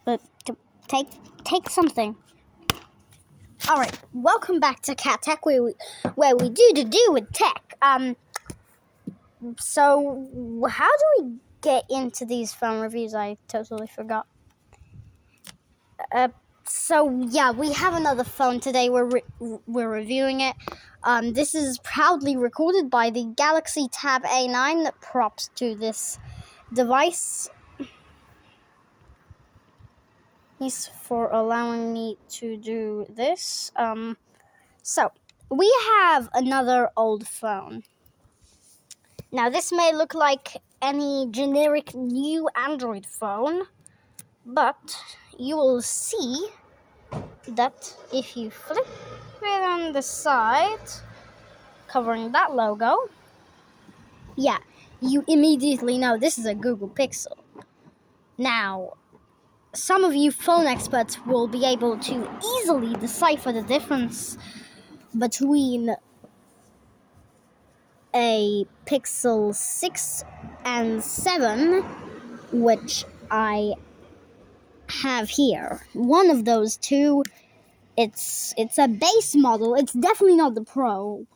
But take something. All right, welcome back to Cat Tech, where we do with tech. So how do we get into these phone reviews? I totally forgot. So yeah, we have another phone today. We're reviewing it. This is proudly recorded by the Galaxy Tab A9. Props to this device. Thanks for allowing me to do this. So we have another old phone. Now this may look like any generic new Android phone, but you will see that if you flip it on the side, covering that logo, yeah, you immediately know this is a Google Pixel. Now, some of you phone experts will be able to easily decipher the difference between a Pixel 6 and 7, which I have here. One of those two, it's a base model. It's definitely not the Pro.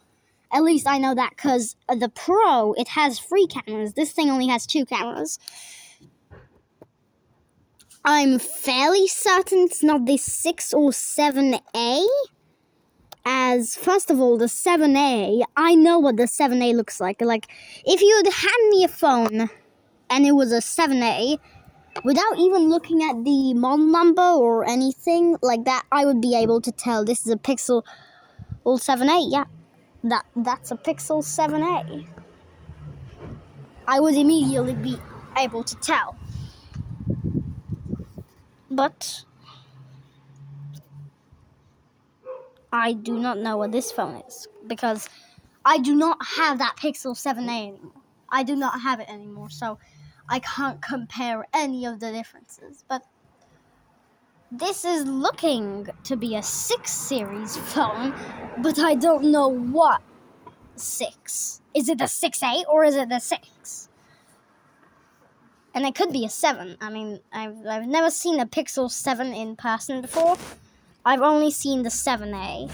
At least I know that because the Pro, it has 3 cameras. This thing only has 2 cameras. I'm fairly certain it's not the 6 or 7A. As, first of all, the 7A, I know what the 7A looks like. Like, if you would hand me a phone and it was a 7A, without even looking at the model number or anything like that, I would be able to tell this is a Pixel 7A. Yeah, that's a Pixel 7A. I would immediately be able to tell. But I do not know what this phone is because I do not have that Pixel 7A anymore. I do not have it anymore, so I can't compare any of the differences. But this is looking to be a 6 series phone, but I don't know what 6. Is it the 6A or is it the 6? And it could be a 7. I mean, I've never seen a Pixel 7 in person before. I've only seen the 7A,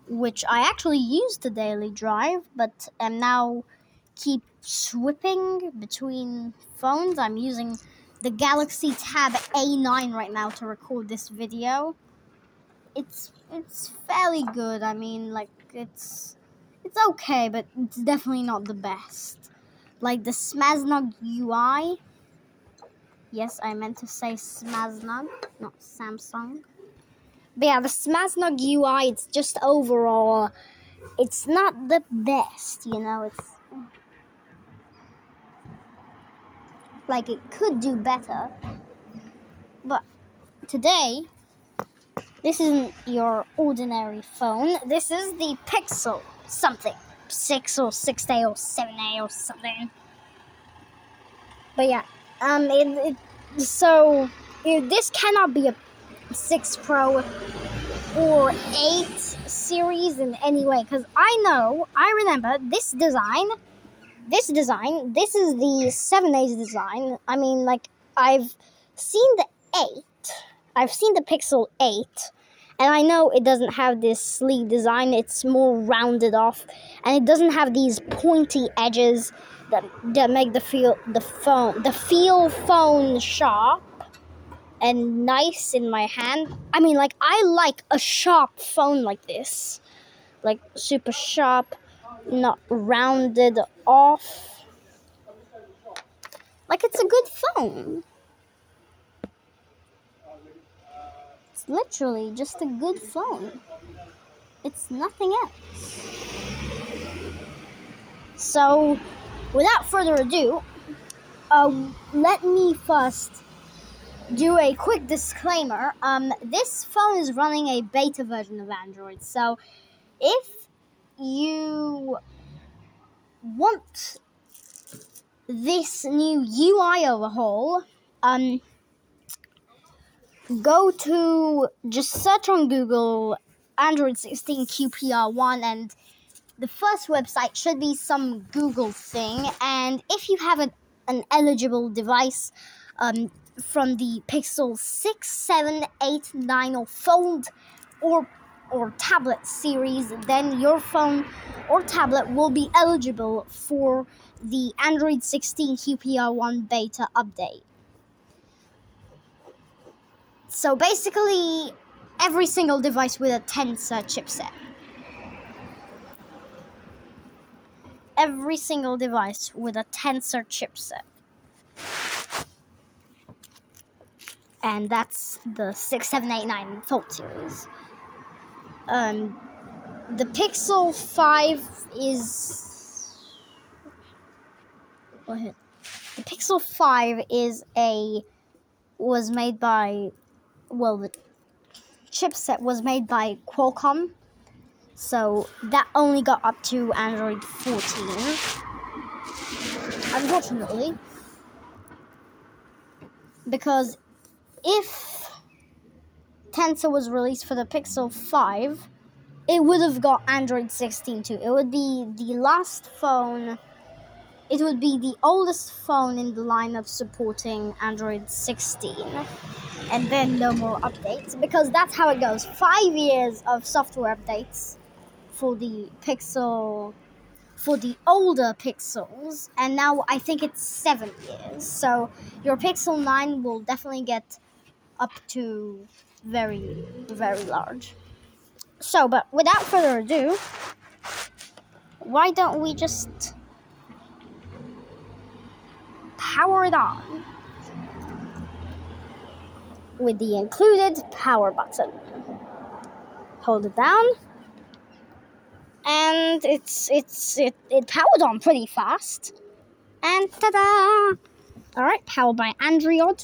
which I actually used to daily drive, but am now keep switching between phones. I'm using the Galaxy Tab A9 right now to record this video. It's fairly good. I mean, like, it's okay, but it's definitely not the best. Like the Smaznog UI. Yes, I meant to say Smaznog, not Samsung. But yeah, the Smaznog UI, it's just overall, it's not the best, you know, it's like it could do better. But today, this isn't your ordinary phone. This is the Pixel something. 6 or 6A or 7A or something. But yeah, so this cannot be a 6 Pro or 8 series in any way, because I remember this design, this is the 7A's design. I mean, like, I've seen the Pixel 8, and I know it doesn't have this sleek design, it's more rounded off, and it doesn't have these pointy edges that make the feel phone sharp and nice in my hand. I mean, like, I like a sharp phone like this. Like, super sharp, not rounded off. Like, it's a good phone. It's literally just a good phone. It's nothing else. So, without further ado, let me first do a quick disclaimer. This phone is running a beta version of Android, so if you want this new UI overhaul, go to, just search on Google Android 16 QPR1, and the first website should be some Google thing. And if you have an eligible device, from the Pixel 6, 7, 8, 9 or Fold or tablet series, then your phone or tablet will be eligible for the Android 16 QPR1 beta update. So basically, every single device with a Tensor chipset. Every single device with a Tensor chipset. And that's the 6, 7, 8, 9 Fold series. The Pixel 5 is... Go ahead. The Pixel 5 was made by... Well, the chipset was made by Qualcomm. So that only got up to Android 14. Unfortunately. Because if Tensor was released for the Pixel 5, it would have got Android 16 too. It would be the last phone. It would be the oldest phone in the lineup supporting Android 16. And then no more updates. Because that's how it goes. 5 years of software updates for the Pixel, for the older Pixels. And now I think it's 7 years. So your Pixel 9 will definitely get up to very, very large. So, but without further ado, why don't we just power it on with the included power button. Hold it down, and it powered on pretty fast. And ta-da! All right, powered by Android.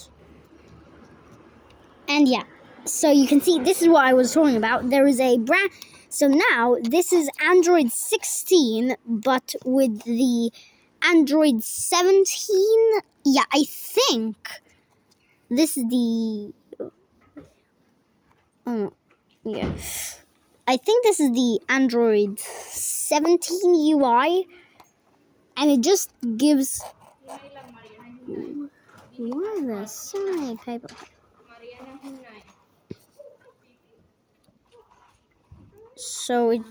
And yeah, so you can see this is what I was talking about. There is a brand. So now this is Android 16, but with the Android 17. Yeah, I think this is the. Yeah. I think this is the Android 17 UI, and it just gives. Why are there so many paper? So it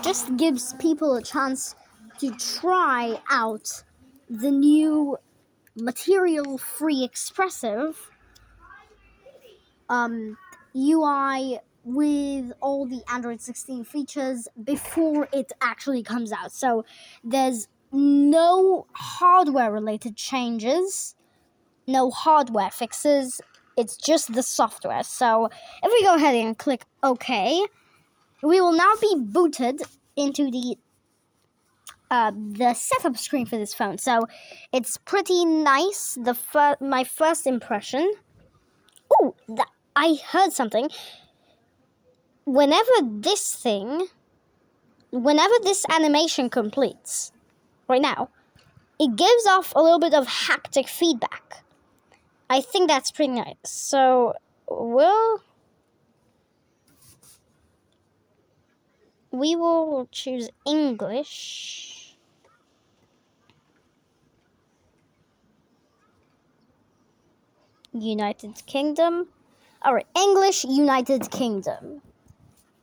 just gives people a chance to try out the new material-free Expressive UI with all the Android 16 features before it actually comes out. So there's no hardware-related changes, no hardware fixes. It's just the software. So if we go ahead and click OK, we will now be booted into the setup screen for this phone. So it's pretty nice. My first impression. Oh, I heard something. Whenever this animation completes, right now, it gives off a little bit of haptic feedback. I think that's pretty nice. So, we will choose English. United Kingdom. Alright, English, United Kingdom.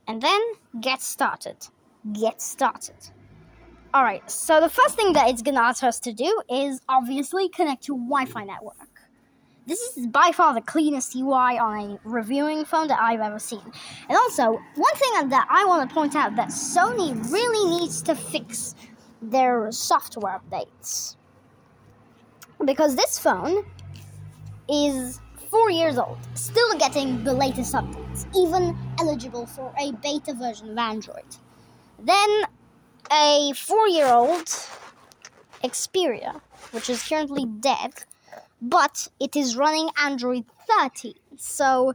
And then, get started. Get started. Alright, so the first thing that it's going to ask us to do is obviously connect to Wi-Fi network. This is by far the cleanest UI on a reviewing phone that I've ever seen. And also, one thing that I want to point out that Sony really needs to fix their software updates. Because this phone is 4 years old, still getting the latest updates, even eligible for a beta version of Android. Then a 4-year-old Xperia, which is currently dead, but it is running Android 13. So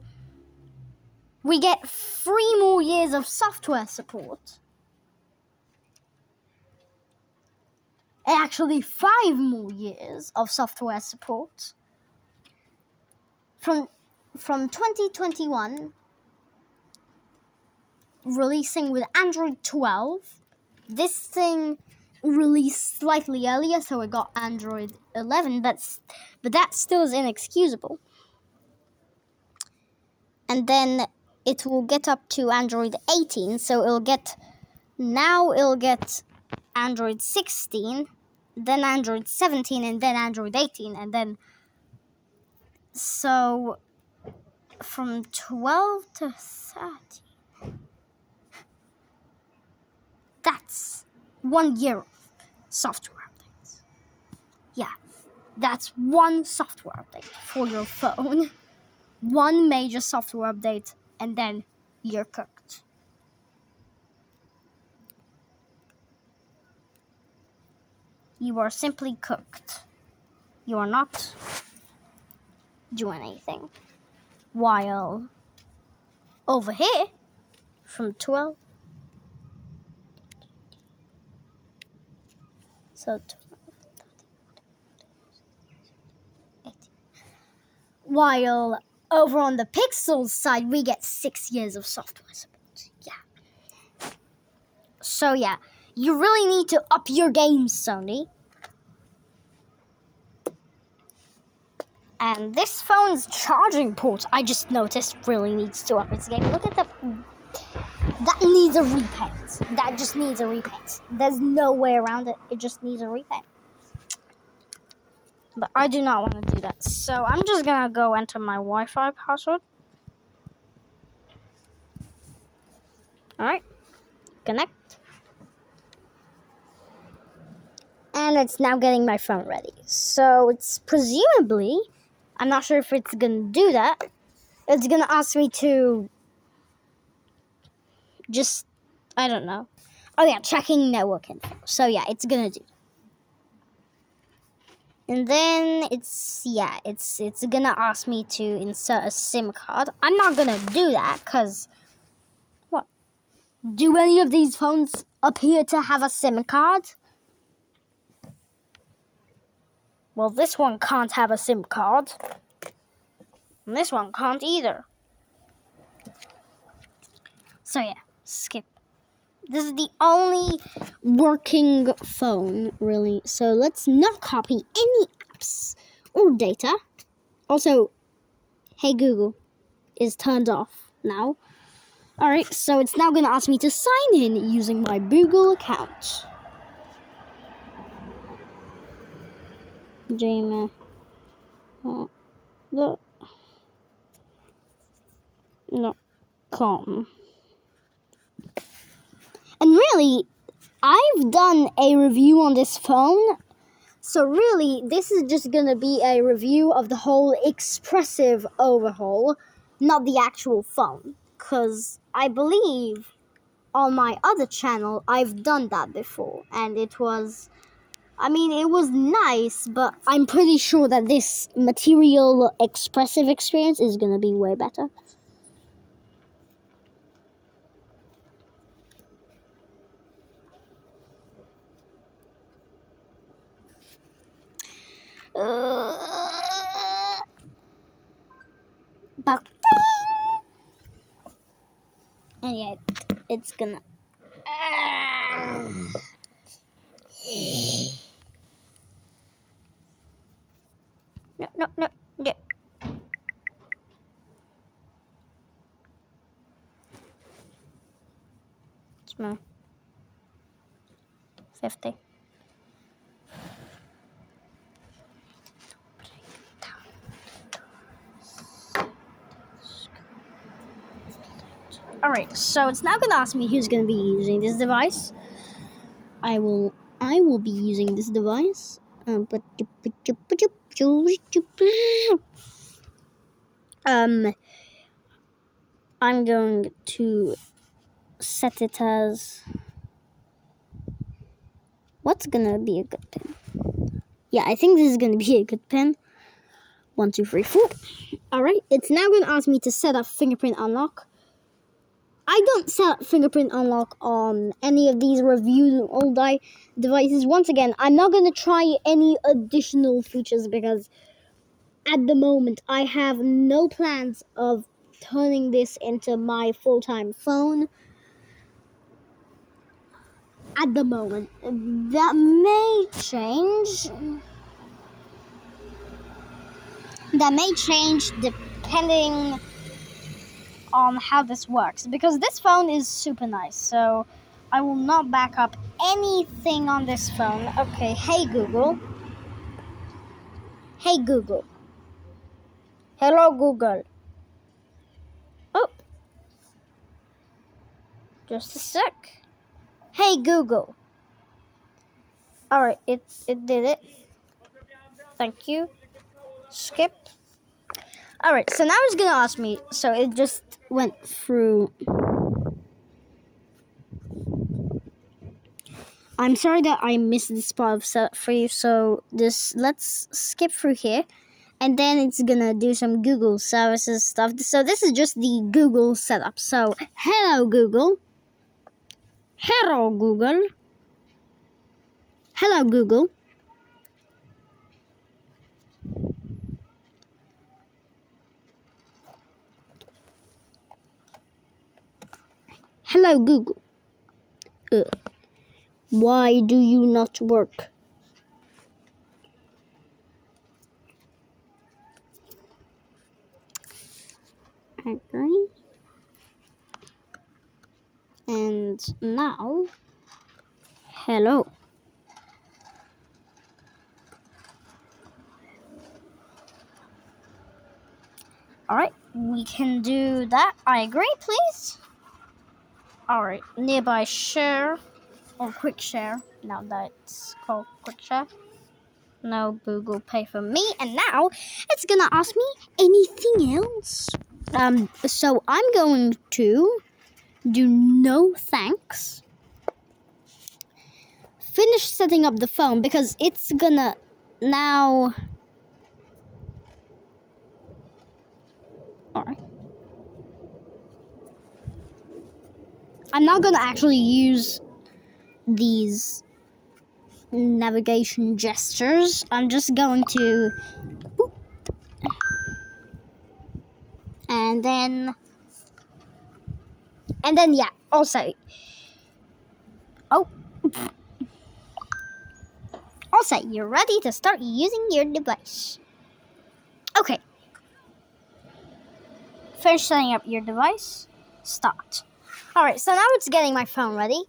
we get 3 more years of software support. And actually 5 more years of software support. From 2021, releasing with Android 12, this thing released slightly earlier, so it got Android 11, but that still is inexcusable. And then it will get up to Android 18, so it'll get Android 16, then Android 17, and then Android 18, and then so from 12 to 13. That's 1 year of software updates. Yeah, that's one software update for your phone. One major software update, and then you're cooked. You are simply cooked. You are not doing anything. While over here, from 12, so 12, 18. While over on the Pixel side, we get 6 years of software support. Yeah. So yeah, you really need to up your game, Sony. And this phone's charging port, I just noticed, really needs to up its game. Look at that needs a repaint. That just needs a repaint. There's no way around it. It just needs a repaint. But I do not want to do that. So I'm just going to go enter my Wi-Fi password. Alright. Connect. And it's now getting my phone ready. So it's presumably, I'm not sure if it's going to do that. It's going to ask me to just, I don't know. Oh yeah, checking network info. So yeah, it's going to do. And then it's going to ask me to insert a SIM card. I'm not going to do that because, what? Do any of these phones appear to have a SIM card? Well, this one can't have a SIM card. And this one can't either. So yeah, skip. This is the only working phone, really. So let's not copy any apps or data. Also, Hey Google is turned off now. Alright, so it's now going to ask me to sign in using my Google account. Gmail. .com. And really, I've done a review on this phone. So really, this is just going to be a review of the whole Expressive overhaul, not the actual phone. Because I believe on my other channel, I've done that before. And it was nice, but I'm pretty sure that this material Expressive experience is going to be way better. And yeah, it's gonna. No. Yeah. Small. 50. Alright, so it's now gonna ask me who's gonna be using this device. I will be using this device. I'm going to set it as, what's gonna be a good pin? Yeah, I think this is gonna be a good pin. 1, 2, 3, 4. Alright, it's now gonna ask me to set up fingerprint unlock. I don't set up fingerprint unlock on any of these reviewed old devices. Once again, I'm not going to try any additional features because at the moment I have no plans of turning this into my full-time phone. at the moment. That may change. That may change depending on how this works, because this phone is super nice, so I will not back up anything on this phone. Okay, hey Google. Hey Google. Hello Google. Oh. Just a sec. Hey Google. Alright, it did it. Thank you. Skip. Alright, so now it's gonna ask me, so it just went through. I'm sorry that I missed this part of setup for you, so let's skip through here. And then it's gonna do some Google services stuff. So this is just the Google setup. So, hello Google. Hello Google. Hello Google. Hello Google. Why do you not work? Okay. And now, hello. Alright, we can do that. I agree, please. Alright, nearby share or quick share. Now that's called quick share. No Google Pay for me. And now it's gonna ask me anything else. So I'm going to do no thanks. Finish setting up the phone because it's gonna now. Alright. I'm not gonna actually use these navigation gestures. I'm just going to boop, and then yeah, also you're ready to start using your device. Okay, finish setting up your device. Start. Alright, so now it's getting my phone ready.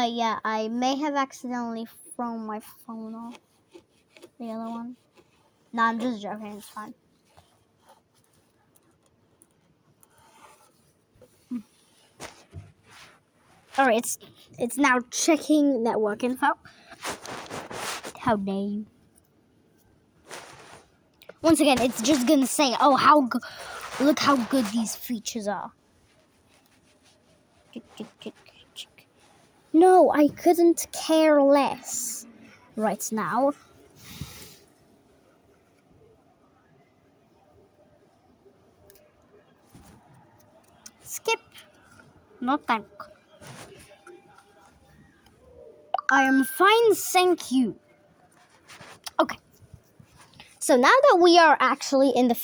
Yeah, I may have accidentally thrown my phone off. The other one. No, I'm just joking, it's fine. Alright, it's now checking network info. How dare you? Once again, it's just gonna say, oh, look how good these features are. No, I couldn't care less right now. Skip. No thank. I am fine, thank you. Okay. So now that we are actually in the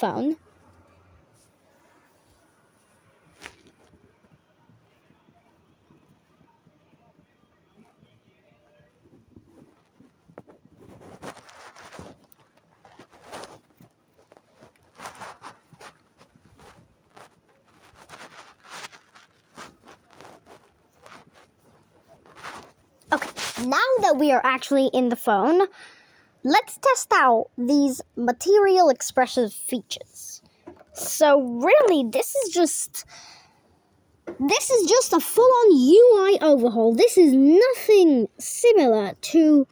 phone, let's test out these material expressive features. So really, this is just a full-on UI overhaul. This is nothing similar to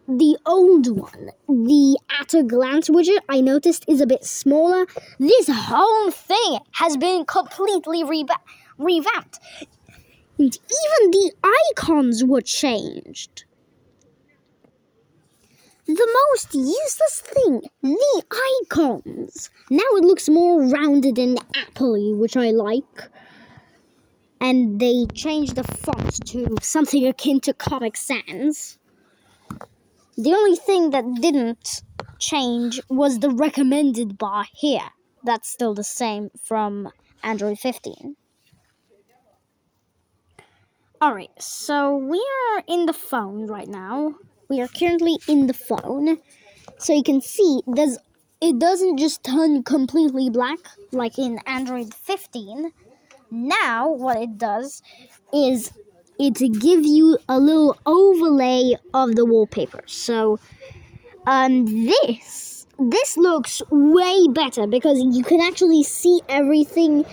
the old one. The at-a-glance widget, I noticed, is a bit smaller. This whole thing has been completely revamped. And even the icons were changed. The most useless thing, the icons. Now it looks more rounded and apple-y, which I like. And they changed the font to something akin to Comic Sans. The only thing that didn't change was the recommended bar here. That's still the same from Android 15. Alright, so we are in the phone right now. We are currently in the phone. So you can see it doesn't just turn completely black like in Android 15. Now what it does is it gives you a little overlay of the wallpaper. So this looks way better because you can actually see everything.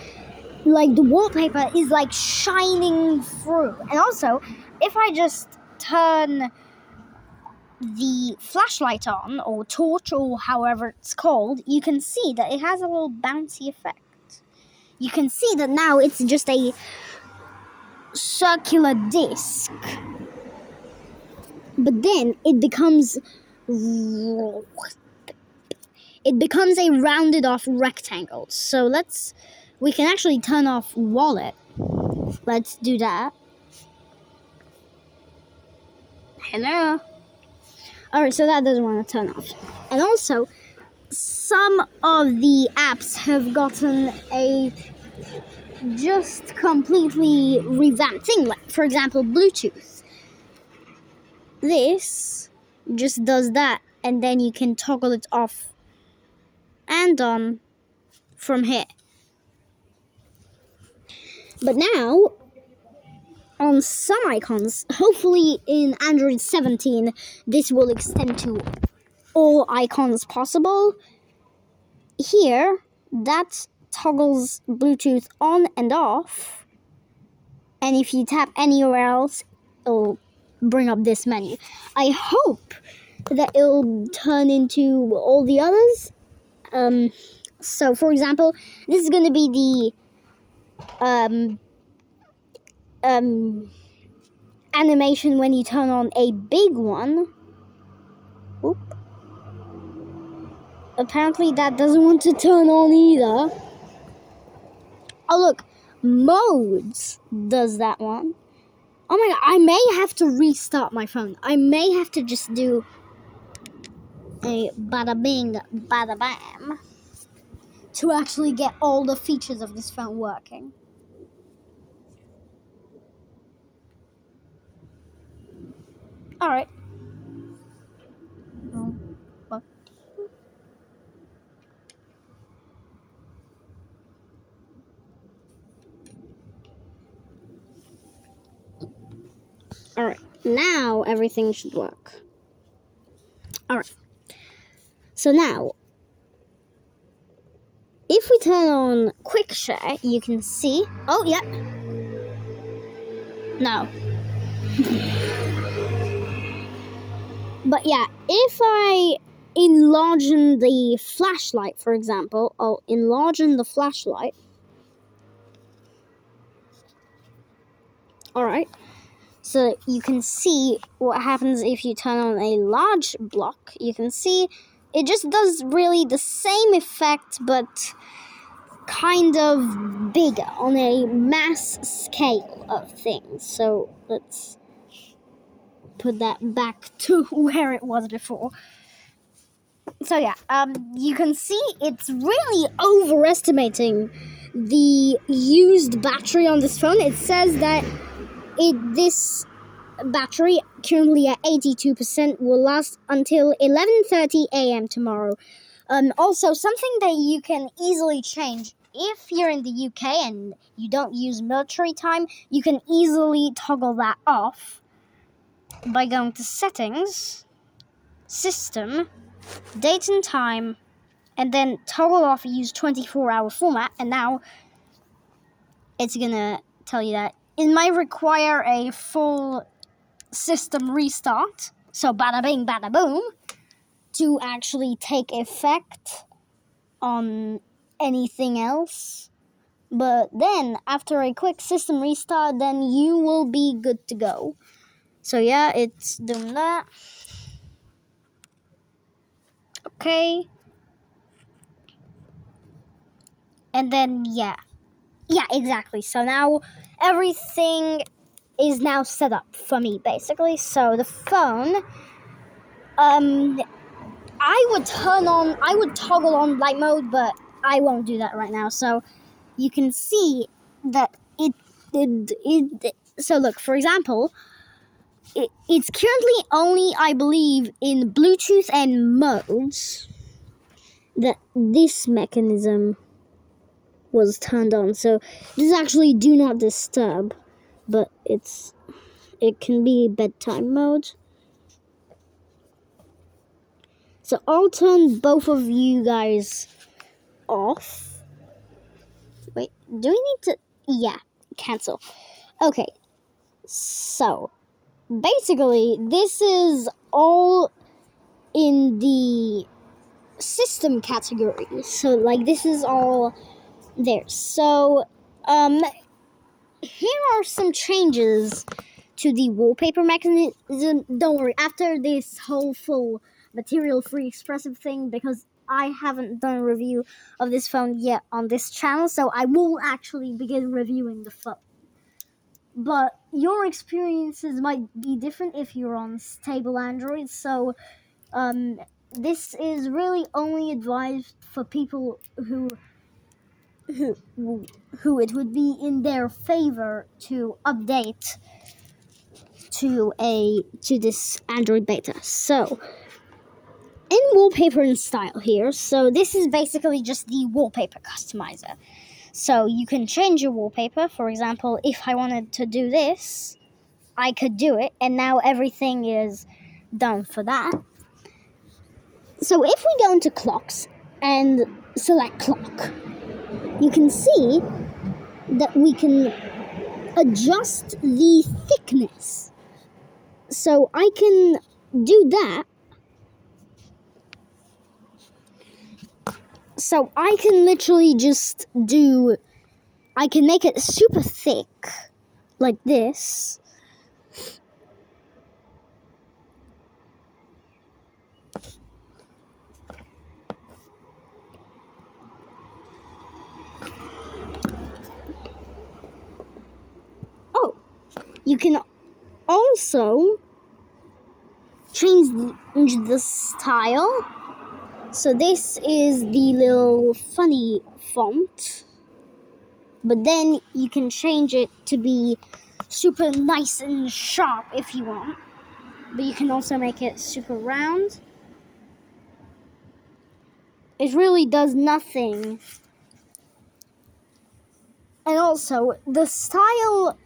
Like the wallpaper is like shining through. And also, if I just turn the flashlight on, or torch, or however it's called, you can see that it has a little bouncy effect. You can see that now it's just a circular disc. But then it becomes a rounded off rectangle. So we can actually turn off wallet. Let's do that. Hello. Alright, so that doesn't want to turn off. And also, some of the apps have gotten a just completely revamped thing. Like, for example, Bluetooth. This just does that, and then you can toggle it off and on from here. But now, on some icons, hopefully in Android 17, this will extend to all icons possible. Here, that toggles Bluetooth on and off. And if you tap anywhere else, it'll bring up this menu. I hope that it'll turn into all the others. So, for example, this is going to be the animation when you turn on a big one. Oop. Apparently that doesn't want to turn on either. Oh look, modes does that one. Oh my god, I may have to restart my phone. I may have to just do a bada bing, bada bam to actually get all the features of this phone working. Alright. Alright, now everything should work. Alright. So now, if we turn on quick share, you can see. Oh, yeah. No. But yeah, if I enlarge the flashlight, for example, I'll enlarge the flashlight. Alright. So you can see what happens if you turn on a large block. You can see it just does really the same effect, but kind of bigger on a mass scale of things. So let's put that back to where it was before. So yeah, you can see it's really overestimating the used battery on this phone. It says that this battery, currently at 82%, will last until 11:30 a.m. tomorrow. Also, something that you can easily change if you're in the UK and you don't use military time, you can easily toggle that off by going to Settings, System, Date and Time, and then toggle off use 24-hour format. And now it's gonna tell you that it might require a full system restart, so bada bing, bada boom, to actually take effect on anything else. But then, after a quick system restart, then you will be good to go. So yeah, it's doing that. Okay. And then, yeah, exactly. So now everything is now set up for me, basically. So the phone I would toggle on light mode, but I won't do that right now. So you can see that so look, for example, it's currently only, I believe, in Bluetooth and modes that this mechanism was turned on. So this is actually do not disturb, but it can be bedtime mode. So I'll turn both of you guys off. Wait, do we need to? Yeah, cancel. Okay, so basically this is all in the system category. So like this is all there. So here are some changes to the wallpaper mechanism. Don't worry, after this whole full material-free expressive thing, because I haven't done a review of this phone yet on this channel, so I will actually begin reviewing the phone. But your experiences might be different if you're on stable Android, so this is really only advised for people who it would be in their favor to update to this Android beta. So in wallpaper and style here, so this is basically just the wallpaper customizer. So you can change your wallpaper. For example, if I wanted to do this, I could do it, and now everything is done for that. So if we go into clocks and select clock, you can see that we can adjust the thickness. So I can do that. So I can literally just I can make it super thick, like this. Oh, you can also change the style. So this is the little funny font, but then you can change it to be super nice and sharp if you want. But you can also make it super round. It really does nothing. And also, the style...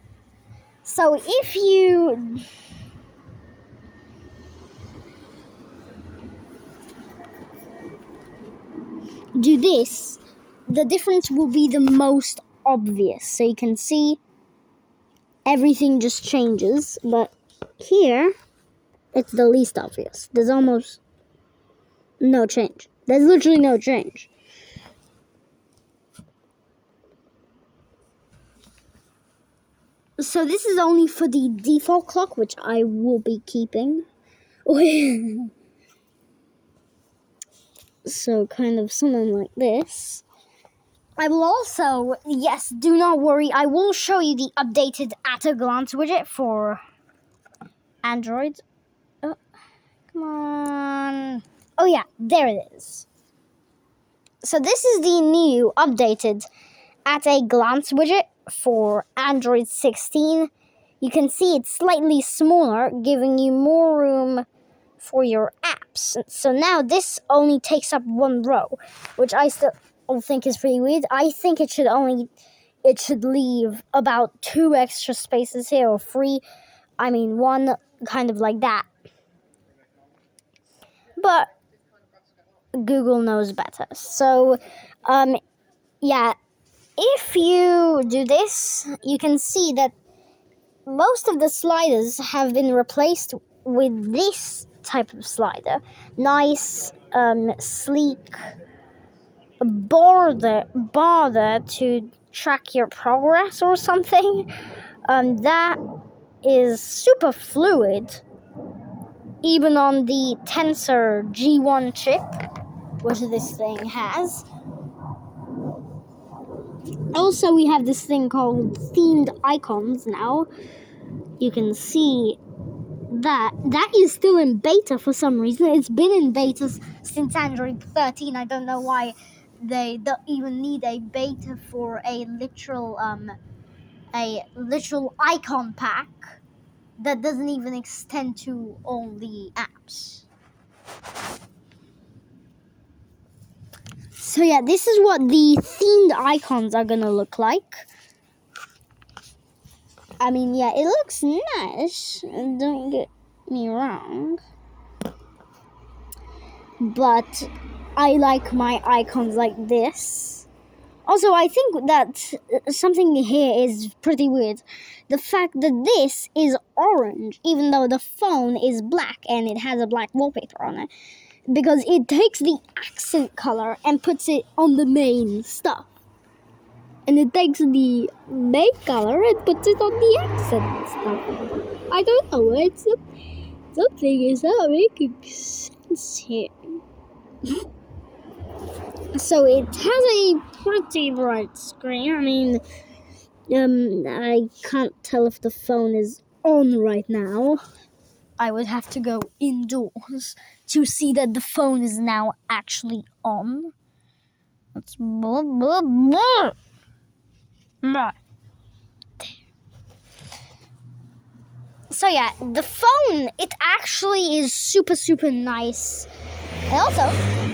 So if you... do this, the difference will be the most obvious. So you can see everything just changes, but here it's the least obvious. There's almost no change. There's literally no change. So this is only for the default clock, which I will be keeping. So kind of something like this. I will also, yes, do not worry, I will show you the updated at a glance widget for Android. Oh, come on. Oh yeah, there it is. So this is the new updated at a glance widget for Android 16. You can see it's slightly smaller, giving you more room for your apps. So now this only takes up one row, which I still think is pretty weird. I think it should leave about 2 extra spaces here, or 3. I mean, 1, kind of like that. But Google knows better. So, yeah, if you do this, you can see that most of the sliders have been replaced with this type of slider. Nice, sleek bar there to track your progress or something. That is super fluid, even on the Tensor G1 chip, which this thing has. Also, we have this thing called themed icons now. You can see that is still in beta for some reason. It's been in beta since Android 13. I don't know why they don't even need a beta for a literal icon pack that doesn't even extend to all the apps. So yeah, this is what the themed icons are gonna look like. I mean, yeah, it looks nice, don't get me wrong. But I like my icons like this. Also, I think that something here is pretty weird. The fact that this is orange, even though the phone is black and it has a black wallpaper on it. Because it takes the accent color and puts it on the main stuff. And it takes the main color and puts it on the accent stuff. I don't know, something is not making sense here. So it has a pretty bright screen. I mean, I can't tell if the phone is on right now. I would have to go indoors to see that the phone is now actually on. It's blah, blah, blah. Blah. So yeah, the phone, it actually is super, super nice. And also,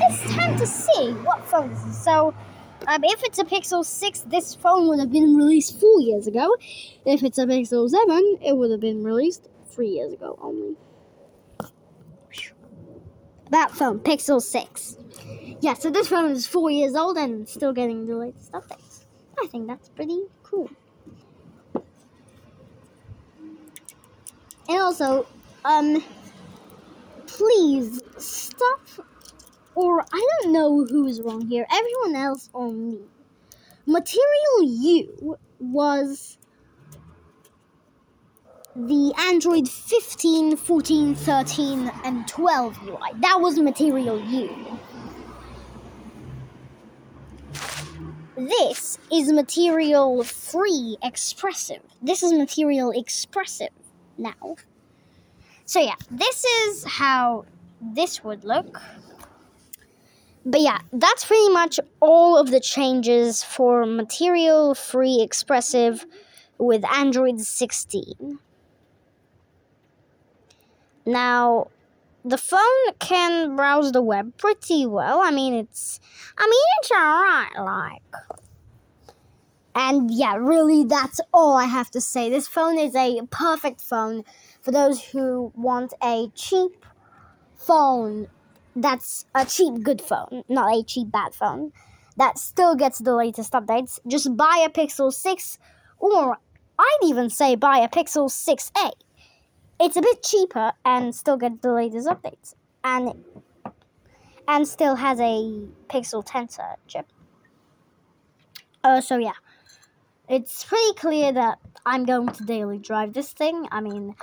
it's time to see what phone this is. So, if it's a Pixel 6, this phone would have been released 4 years ago. If it's a Pixel 7, it would have been released 3 years ago only. That phone, Pixel 6. Yeah, so this phone is 4 years old and still getting the latest updates. I think that's pretty cool. And also, please stop, or I don't know who's wrong here, everyone else or me. Material U was the Android 15, 14, 13, and 12 UI. That was Material U. This is Material 3 Expressive. This is Material Expressive now. So yeah, this is how this would look. But yeah, that's pretty much all of the changes for Material 3 Expressive with Android 16. Now, the phone can browse the web pretty well. I mean, it's alright, like. And yeah, really, that's all I have to say. This phone is a perfect phone for those who want a cheap phone. That's a cheap good phone, not a cheap bad phone, that still gets the latest updates. Just buy a Pixel 6, or I'd even say buy a Pixel 6a. It's a bit cheaper and still gets the latest updates, and still has a Pixel Tensor chip. So yeah, it's pretty clear that I'm going to daily drive this thing. I mean,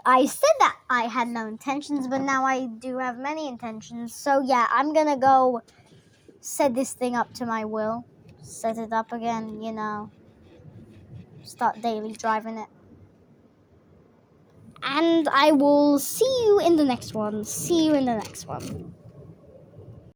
I said that I had no intentions, but now I do have many intentions. So yeah, I'm gonna go set this thing up to my will. Set it up again, start daily driving it. And I will see you in the next one.